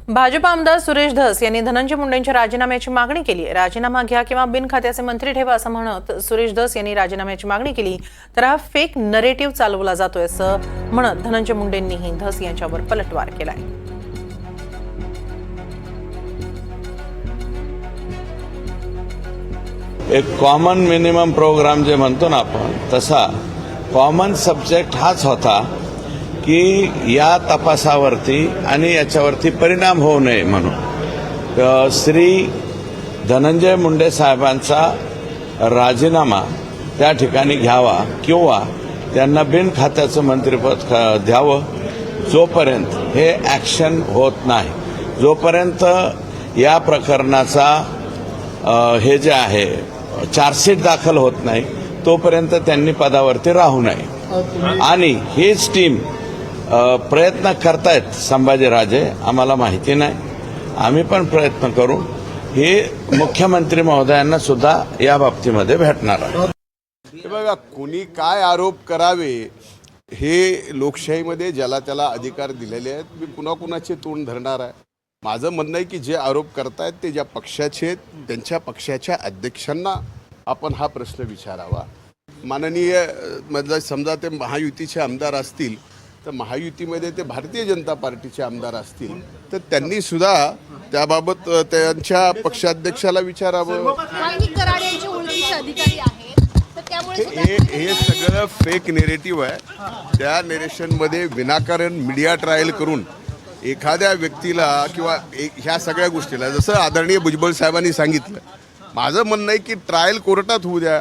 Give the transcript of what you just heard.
भाजप आमदार सुरेश धस यांनी धनंजय मुंडेंच्या राजीनाम्याची मागणी केली आहे। राजीनामा घ्या किंवा बिनखात्याचे मंत्री ठेवा असं म्हणत सुरेश धस यांनी राजीनाम्याची मागणी केली, तर हा फेक नरेटिव्ह चालवला जातोय असं म्हणत धनंजय मुंडेंनीही धस यांच्यावर पलटवार केलाय। एक कॉमन मिनिमम प्रोग्राम जे म्हणतो ना आपण, तसा कॉमन सब्जेक्ट हाच होता की या तपासावरती आणि याच्यावरती परिणाम होऊ नये म्हणून श्री धनंजय मुंडे साहेबांचा राजीनामा त्या ठिकाणी घ्यावा किंवा त्यांना बिनखात्याचं मंत्रिपद द्यावं। जोपर्यंत हे ॲक्शन होत नाही, जोपर्यंत या प्रकरणाचा हे जे आहे चार्जशीट दाखल होत नाही, तोपर्यंत त्यांनी पदावरती राहू नये। आणि हीच टीम प्रयत्न करतायत संभाजीराजे, आम्हाला माहिती नाही, आम्ही पण प्रयत्न करू। हे मुख्यमंत्री महोदयांना सुद्धा या बाबतीमध्ये भेटणार आहे। बघा, कोणी काय आरोप करावे हे लोकशाहीमध्ये ज्याला त्याला अधिकार दिलेले आहेत। मी पुन्हा कुणाचे तोंड धरणार आहे? माझं म्हणणं आहे की जे आरोप करतायत ते ज्या पक्षाचे आहेत त्यांच्या पक्षाच्या अध्यक्षांना आपण हा प्रश्न विचारावा। माननीय म्हणजे समजा ते महायुतीचे आमदार असतील तर महायुतीमध्ये ते भारतीय जनता पार्टीचे आमदार असतील तर त्यांनी सुद्धा त्याबाबत त्यांच्या पक्षाध्यक्षाला विचारावं। हे सगळं फेक नेरेटिव्ह आहे। त्या नेरेशनमध्ये विनाकारण मीडिया ट्रायल करून एखाद्या व्यक्तीला किंवा ह्या सगळ्या गोष्टीला, जसं आदरणीय भुजबळ साहेबांनी सांगितलं, माझं म्हणणं आहे की ट्रायल कोर्टात होऊ द्या,